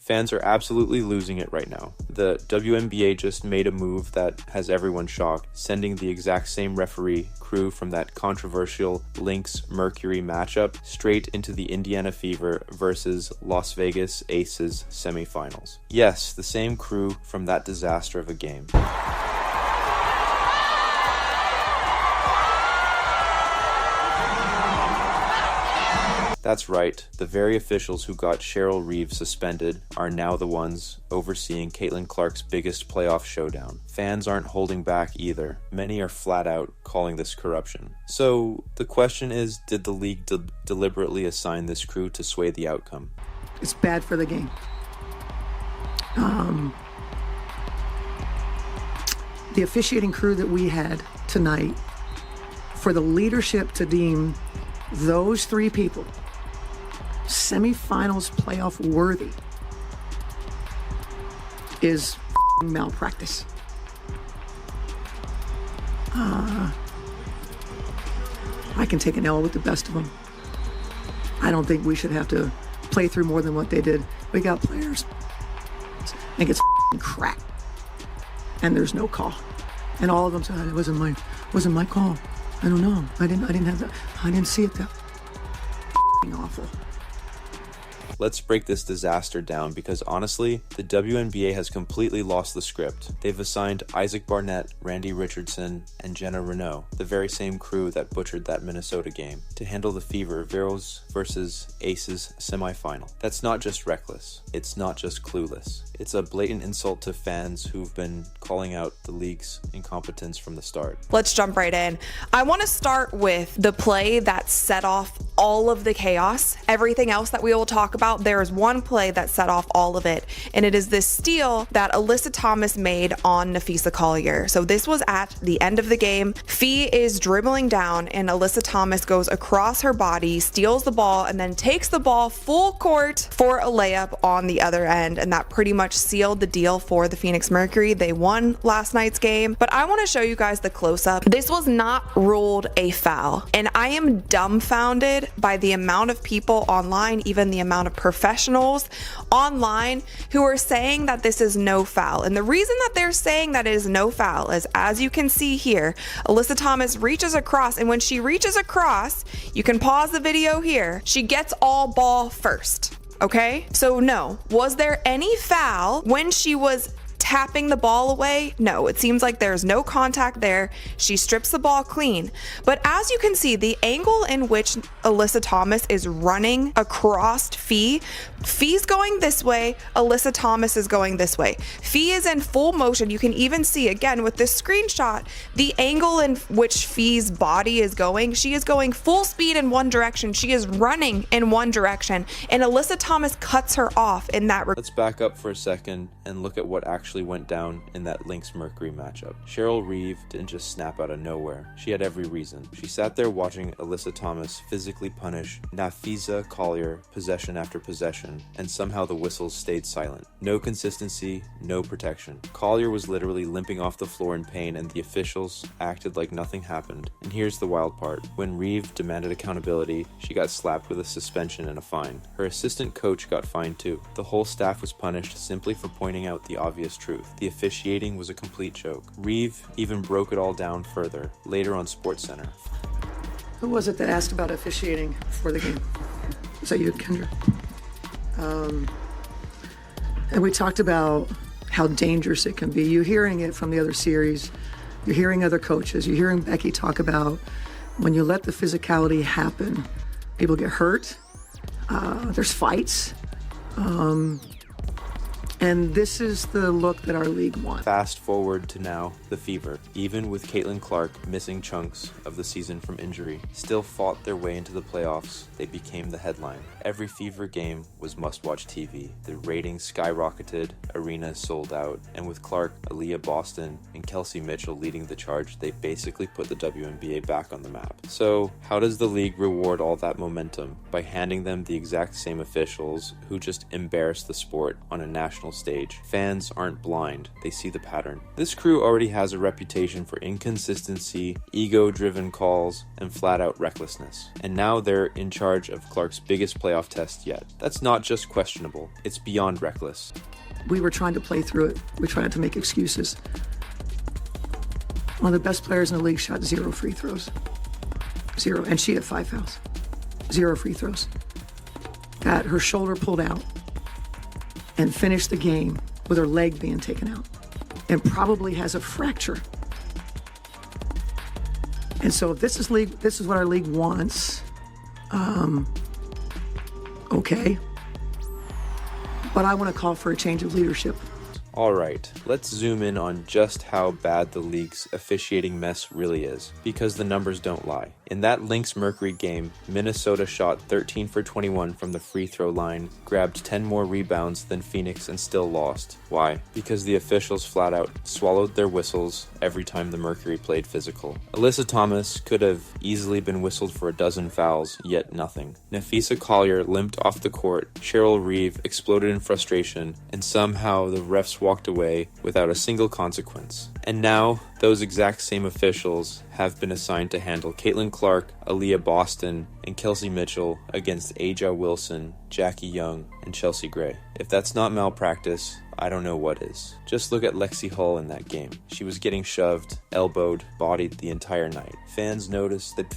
Fans are absolutely losing it right now. The WNBA just made a move that has everyone shocked, sending the exact same referee crew from that controversial Lynx-Mercury matchup straight into the Indiana Fever versus Las Vegas Aces semifinals. Yes, the same crew from that disaster of a game. That's right, the very officials who got Cheryl Reeves suspended are now the ones overseeing Caitlin Clark's biggest playoff showdown. Fans aren't holding back either. Many are flat out calling this corruption. So the question is, did the league deliberately assign this crew to sway the outcome? It's bad for the game. The officiating crew that we had tonight, for the leadership to deem those three people semifinals playoff worthy is malpractice. I can take an L with the best of them. I don't think we should have to play through more than what they did. We got players and it's crap, and there's no call, and all of them said it wasn't my call. I don't know. I didn't have that. I didn't see it that awful. Let's break this disaster down because honestly, the WNBA has completely lost the script. They've assigned Isaac Barnett, Randy Richardson, and Jenna Renault, the very same crew that butchered that Minnesota game, to handle the Fever Veros versus Aces semifinal. That's not just reckless. It's not just clueless. It's a blatant insult to fans who've been calling out the league's incompetence from the start. Let's jump right in. I want to start with the play that set off all of the chaos. Everything else that we will talk about, there is one play that set off all of it, and it is this steal that Alyssa Thomas made on Napheesa Collier. So this was at the end of the game. Fee is dribbling down, and Alyssa Thomas goes across her body, steals the ball, and then takes the ball full court for a layup on the other end, and that pretty much sealed the deal for the Phoenix Mercury. They won last night's game, but I want to show you guys the close-up. This was not ruled a foul, and I am dumbfounded by the amount of people online, even the amount of professionals online who are saying that this is no foul. And the reason that they're saying that it is no foul is, as you can see here, Alyssa Thomas reaches across, and when she reaches across, you can pause the video here, she gets all ball first. Okay, so no. Was there any foul when she was tapping the ball away? No, it seems like there's no contact there. She strips the ball clean. But as you can see, the angle in which Alyssa Thomas is running across Fee, Fee's going this way, Alyssa Thomas is going this way. Fee is in full motion. You can even see, again, with this screenshot, the angle in which Fee's body is going. She is going full speed in one direction. She is running in one direction, and Alyssa Thomas cuts her off in that. Let's back up for a second and look at what actually went down in that Lynx-Mercury matchup. Cheryl Reeve didn't just snap out of nowhere. She had every reason. She sat there watching Alyssa Thomas physically punish Napheesa Collier possession after possession, and somehow the whistles stayed silent. No consistency, no protection. Collier was literally limping off the floor in pain, and the officials acted like nothing happened. And here's the wild part. When Reeve demanded accountability, she got slapped with a suspension and a fine. Her assistant coach got fined too. The whole staff was punished simply for pointing out the obvious truth. The officiating was a complete joke. Reeve even broke it all down further, later on SportsCenter. Who was it that asked about officiating before the game? Was that you, Kendra? And we talked about how dangerous it can be. You're hearing it from the other series. You're hearing other coaches. You're hearing Becky talk about when you let the physicality happen, people get hurt. There's fights. And this is the look that our league wants. Fast forward to now, the Fever, even with Caitlin Clark missing chunks of the season from injury, still fought their way into the playoffs. They became the headline. Every Fever game was must-watch TV. The ratings skyrocketed, arenas sold out, and with Clark, Aaliyah Boston, and Kelsey Mitchell leading the charge, they basically put the WNBA back on the map. So, how does the league reward all that momentum? By handing them the exact same officials who just embarrassed the sport on a national national stage. Fans aren't blind, they see the pattern. This crew already has a reputation for inconsistency, ego-driven calls, and flat-out recklessness. And now they're in charge of Clark's biggest playoff test yet. That's not just questionable, it's beyond reckless. We were trying to play through it. We tried to make excuses. One of the best players in the league shot 0 free throws. 0. And she had 5 fouls. 0 free throws. Got her shoulder pulled out and finished the game with her leg being taken out and probably has a fracture. And so if this is what our league wants, okay. But I want to call for a change of leadership. Alright, let's zoom in on just how bad the league's officiating mess really is, because the numbers don't lie. In that Lynx-Mercury game, Minnesota shot 13 for 21 from the free throw line, grabbed 10 more rebounds than Phoenix and still lost. Why? Because the officials flat out swallowed their whistles every time the Mercury played physical. Alyssa Thomas could have easily been whistled for a dozen fouls, yet nothing. Nafisa Collier limped off the court, Cheryl Reeve exploded in frustration, and somehow the refs walked away without a single consequence. And now, those exact same officials have been assigned to handle Caitlin Clark, Aaliyah Boston, and Kelsey Mitchell against Aja Wilson, Jackie Young, and Chelsea Gray. If that's not malpractice, I don't know what is. Just look at Lexi Hull in that game. She was getting shoved, elbowed, bodied the entire night. Fans noticed that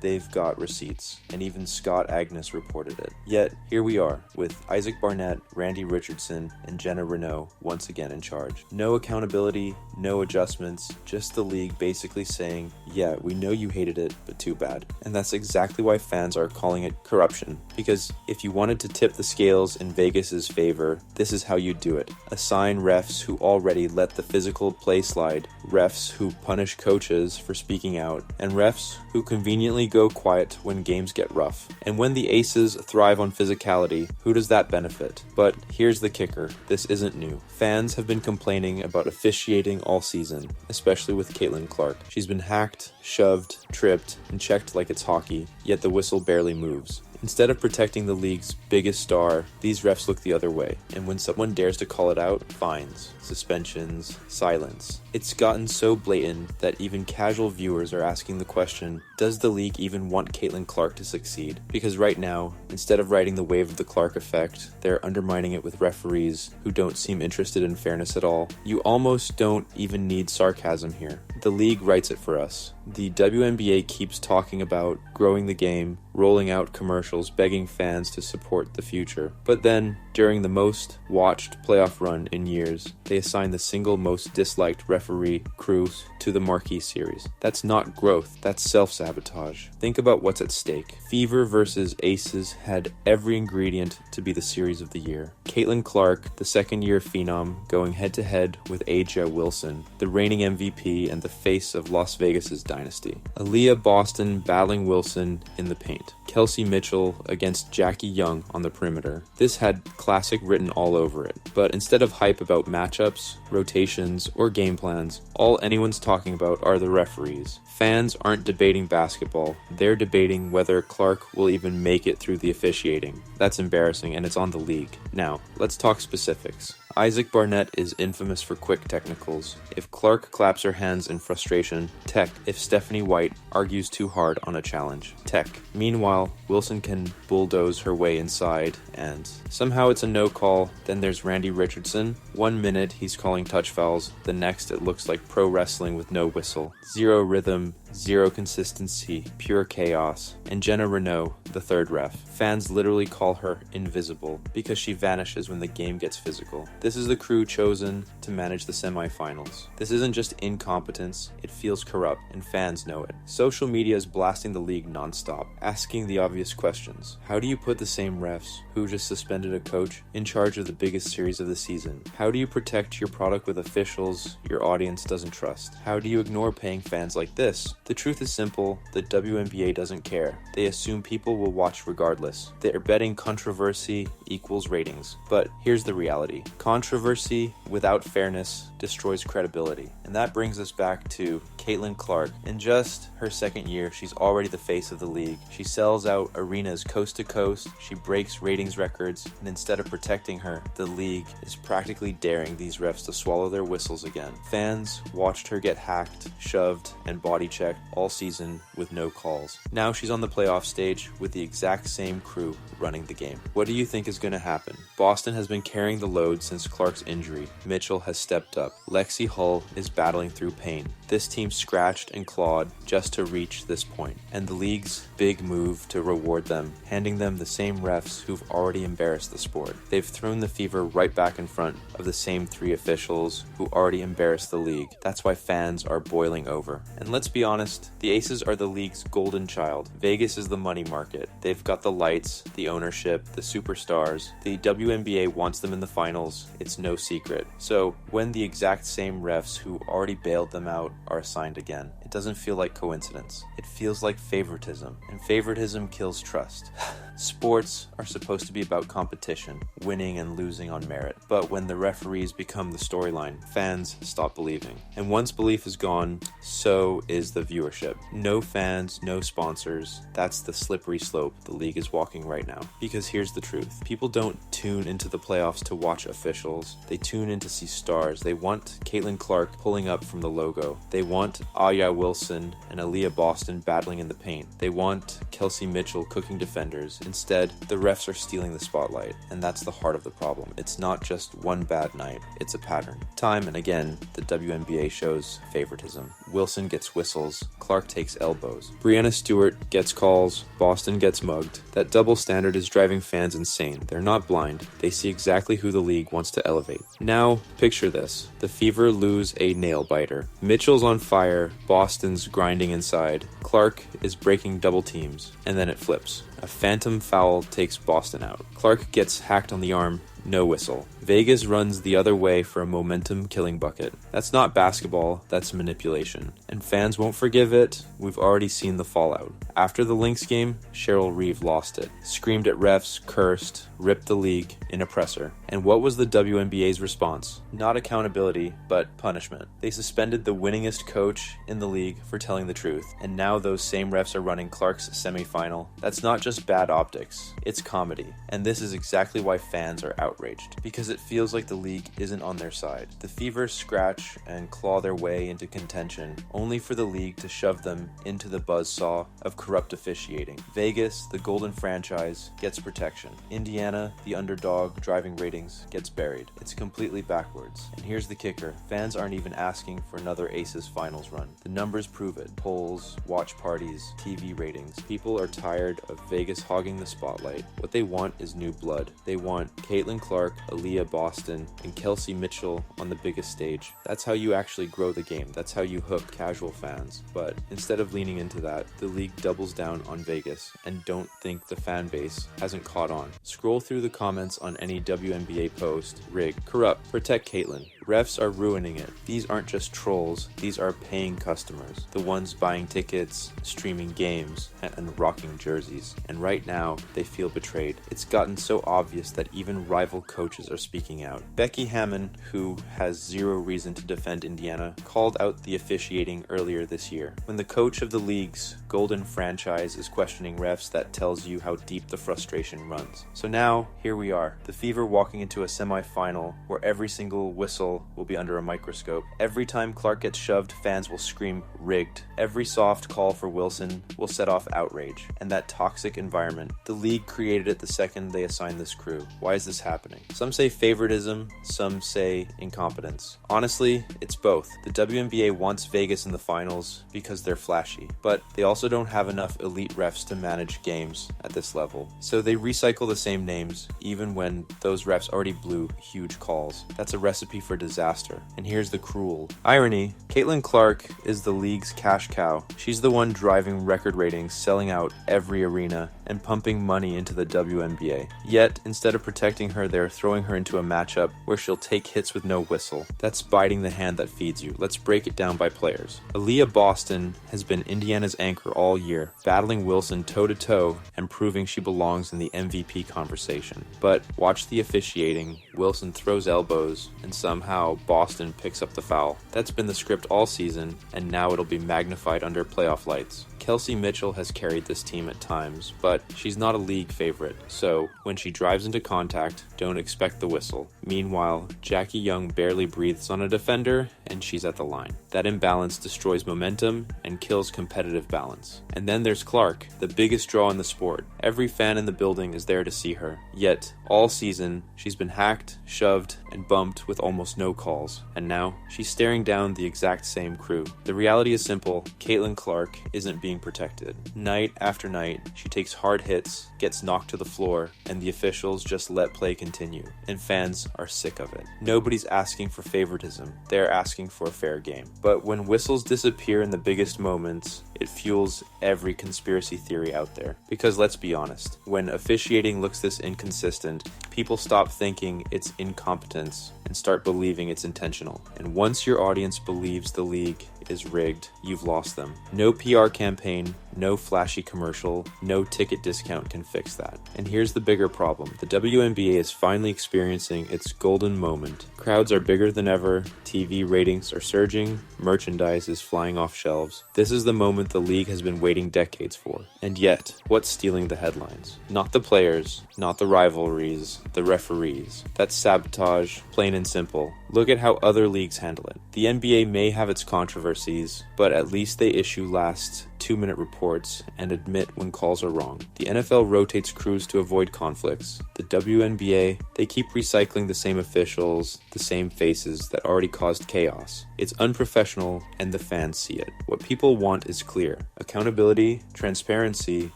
they've got receipts, and even Scott Agnes reported it. Yet, here we are, with Isaac Barnett, Randy Richardson, and Jenna Renault once again in charge. No accountability, no adjustments, just the league basically saying, yeah, we know you hated it, but too bad. And that's exactly why fans are calling it corruption. Because if you wanted to tip the scales in Vegas's favor, this is how you do it. Assign refs who already let the physical play slide, refs who punish coaches for speaking out, and refs who conveniently go quiet when games get rough. And when the Aces thrive on physicality, who does that benefit? But here's the kicker, this isn't new. Fans have been complaining about officiating all season, especially with Caitlin Clark. She's been hacked, shoved, tripped, and checked like it's hockey, yet the whistle barely moves. Instead of protecting the league's biggest star, these refs look the other way, and when someone dares to call it out, fines, suspensions, silence. It's gotten so blatant that even casual viewers are asking the question, does the league even want Caitlin Clark to succeed? Because right now, instead of riding the wave of the Clark effect, they're undermining it with referees who don't seem interested in fairness at all. You almost don't even need sarcasm here. The league writes it for us. The WNBA keeps talking about growing the game, rolling out commercials, begging fans to support the future. But then, during the most watched playoff run in years, they assign the single most disliked referee crew to the marquee series. That's not growth, that's self-sabotage. Think about what's at stake. Fever versus Aces had every ingredient to be the series of the year. Caitlin Clark, the second-year phenom, going head-to-head with Aja Wilson, the reigning MVP and the face of Las Vegas's dynasty. Aaliyah Boston battling Wilson in the paint. Kelsey Mitchell against Jackie Young on the perimeter. This had classic written all over it. But instead of hype about matchups, rotations, or game plans, all anyone's talking about are the referees. Fans aren't debating basketball, they're debating whether Clark will even make it through the officiating. That's embarrassing, and it's on the league. Now, let's talk specifics. Isaac Barnett is infamous for quick technicals. If Clark claps her hands in frustration, tech. If Stephanie White argues too hard on a challenge, tech. Meanwhile, Wilson can bulldoze her way inside, and somehow it's a no call. Then there's Randy Richardson. 1 minute he's calling touch fouls, the next it looks like pro wrestling with no whistle. Zero rhythm, zero consistency, pure chaos. And Jenna Renault, the third ref. Fans literally call her invisible because she vanishes when the game gets physical. This is the crew chosen to manage the semifinals. This isn't just incompetence, it feels corrupt, and fans know it. Social media is blasting the league nonstop, asking the obvious questions. How do you put the same refs, who just suspended a coach, in charge of the biggest series of the season? How do you protect your product with officials your audience doesn't trust? How do you ignore paying fans like this? The truth is simple, the WNBA doesn't care. They assume people will watch regardless. They're betting controversy equals ratings. But here's the reality. Controversy without fairness destroys credibility. And that brings us back to Caitlin Clark. In just her second year, she's already the face of the league. She sells out arenas coast to coast, she breaks ratings records, and instead of protecting her, the league is practically daring these refs to swallow their whistles again. Fans watched her get hacked, shoved, and body checked all season with no calls. Now she's on the playoff stage with the exact same crew running the game. What do you think is going to happen? Boston has been carrying the load since Clark's injury. Mitchell has stepped up. Lexi Hull is battling through pain. This team scratched and clawed just to reach this point, and the league's big move to reward them, handing them the same refs who've already embarrassed the sport. They've thrown the Fever right back in front of the same 3 officials who already embarrassed the league. That's why fans are boiling over. And let's be honest, the Aces are the league's golden child. Vegas is the money market. They've got the lights, the ownership, the superstars. The WNBA wants them in the finals. It's no secret. So when the exact same refs who already bailed them out are assigned again, it doesn't feel like coincidence. It feels like favoritism, and favoritism kills trust. Sports are supposed to be about competition, winning and losing on merit. But when the referees become the storyline, fans stop believing. And once belief is gone, so is the viewership. No fans, no sponsors. That's the slippery slope the league is walking right now. Because here's the truth. People don't tune into the playoffs to watch officials. They tune in to see stars. They want Caitlin Clark pulling up from the logo. They want Aya Wilson and Aaliyah Boston battling in the paint. They want Kelsey Mitchell cooking defenders. Instead, the refs are stealing the spotlight, and that's the heart of the problem. It's not just one bad night, it's a pattern. Time and again, the WNBA shows favoritism. Wilson gets whistles, Clark takes elbows. Breanna Stewart gets calls, Boston gets mugged. That double standard is driving fans insane. They're not blind, they see exactly who the league wants to elevate. Now, picture this. The Fever lose a nail-biter. Mitchell's on fire, Boston's grinding inside. Clark is breaking double teams, and then it flips. A phantom foul takes Boston out. Clark gets hacked on the arm, no whistle. Vegas runs the other way for a momentum-killing bucket. That's not basketball, that's manipulation. And fans won't forgive it. We've already seen the fallout. After the Lynx game, Cheryl Reeve lost it. Screamed at refs, cursed, ripped the league in a presser. And what was the WNBA's response? Not accountability, but punishment. They suspended the winningest coach in the league for telling the truth. And now those same refs are running Clark's semifinal. That's not just bad optics, it's comedy. And this is exactly why fans are outraged. Because it feels like the league isn't on their side. The Fever scratch and claw their way into contention, only for the league to shove them into the buzzsaw of corrupt officiating. Vegas, the golden franchise, gets protection. Indiana, the underdog driving ratings, gets buried. It's completely backwards. And here's the kicker. Fans aren't even asking for another Aces finals run. The numbers prove it. Polls, watch parties, TV ratings. People are tired of Vegas hogging the spotlight. What they want is new blood. They want Caitlin Clark, Aaliyah Boston, and Kelsey Mitchell on the biggest stage. That's how you actually grow the game. That's how you hook casual fans. But instead of leaning into that, the league doubles down on Vegas and don't think the fan base hasn't caught on. Scroll through the comments on any WNBA post, rig, corrupt, protect Caitlin. Refs are ruining it. These aren't just trolls, these are paying customers. The ones buying tickets, streaming games, and rocking jerseys. And right now, they feel betrayed. It's gotten so obvious that even rival coaches are speaking out. Becky Hammon, who has zero reason to defend Indiana, called out the officiating earlier this year. When the coach of the league's golden franchise is questioning refs, that tells you how deep the frustration runs. So now, here we are. The Fever walking into a semifinal where every single whistle will be under a microscope. Every time Clark gets shoved, fans will scream, rigged. Every soft call for Wilson will set off outrage. And that toxic environment, the league created it the second they assigned this crew. Why is this happening? Some say favoritism, some say incompetence. Honestly, it's both. The WNBA wants Vegas in the finals because they're flashy, but they also don't have enough elite refs to manage games at this level. So they recycle the same names, even when those refs already blew huge calls. That's a recipe for disaster. And here's the cruel irony. Caitlin Clark is the league's cash cow. She's the one driving record ratings, selling out every arena, and pumping money into the WNBA. Yet, instead of protecting her, they're throwing her into a matchup where she'll take hits with no whistle. That's biting the hand that feeds you. Let's break it down by players. Aaliyah Boston has been Indiana's anchor all year, battling Wilson toe-to-toe and proving she belongs in the MVP conversation. But watch the officiating. Wilson throws elbows, and somehow Boston picks up the foul. That's been the script all season, and now it'll be magnified under playoff lights. Kelsey Mitchell has carried this team at times, but she's not a league favorite, so when she drives into contact, don't expect the whistle. Meanwhile, Jackie Young barely breathes on a defender, and she's at the line. That imbalance destroys momentum and kills competitive balance. And then there's Clark, the biggest draw in the sport. Every fan in the building is there to see her. Yet, all season, she's been hacked, shoved, and bumped with almost no calls. And now, she's staring down the exact same crew. The reality is simple: Caitlin Clark isn't being protected. Night after night, she takes hard hits, gets knocked to the floor, and the officials just let play continue. And fans are sick of it. Nobody's asking for favoritism. They're asking for a fair game. But when whistles disappear in the biggest moments, it fuels every conspiracy theory out there. Because let's be honest, when officiating looks this inconsistent, people stop thinking it's incompetence and start believing it's intentional. And once your audience believes the league is rigged, you've lost them. No PR campaign, no flashy commercial, no ticket discount can fix that. And here's the bigger problem. The WNBA is finally experiencing its golden moment. Crowds are bigger than ever, TV ratings are surging, merchandise is flying off shelves. This is the moment the league has been waiting decades for. And yet, what's stealing the headlines? Not the players, not the rivalries, the referees. That's sabotage, plain and simple. Look at how other leagues handle it. The NBA may have its controversies, but at least they issue last 2-minute reports and admit when calls are wrong. The NFL rotates crews to avoid conflicts. The WNBA, they keep recycling the same officials, the same faces that already caused chaos. It's unprofessional, and the fans see it. What people want is clear: accountability, transparency,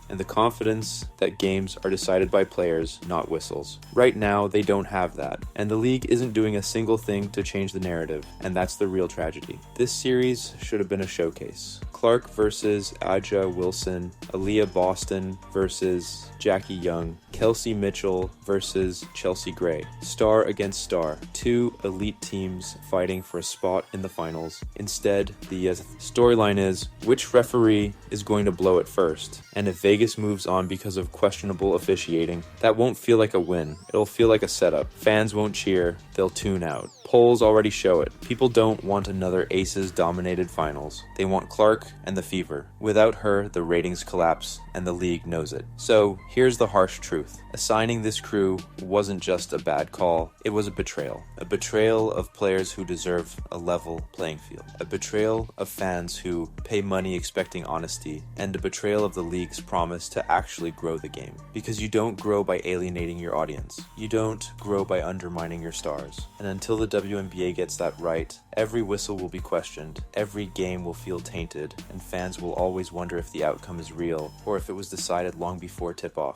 and the confidence that games are decided by players, not whistles. Right now, they don't have that, and the league isn't doing a single thing to change the narrative, and that's the real tragedy. This series should have been a showcase. Clark versus Aja Wilson, Aaliyah Boston versus Jackie Young, Kelsey Mitchell versus Chelsea Gray. Star against star. Two elite teams fighting for a spot in the finals. Instead, the storyline is which referee is going to blow it first. And if Vegas moves on because of questionable officiating, that won't feel like a win. It'll feel like a setup. Fans won't cheer, they'll tune out. Polls already show it. People don't want another Aces-dominated finals. They want Clark and the Fever. Without her, the ratings collapse, and the league knows it. So, here's the harsh truth. Assigning this crew wasn't just a bad call, it was a betrayal. A betrayal of players who deserve a level playing field. A betrayal of fans who pay money expecting honesty, and a betrayal of the league's promise to actually grow the game. Because you don't grow by alienating your audience. You don't grow by undermining your stars. And until the WNBA gets that right, every whistle will be questioned, every game will feel tainted, and fans will always wonder if the outcome is real or if it was decided long before tip-off.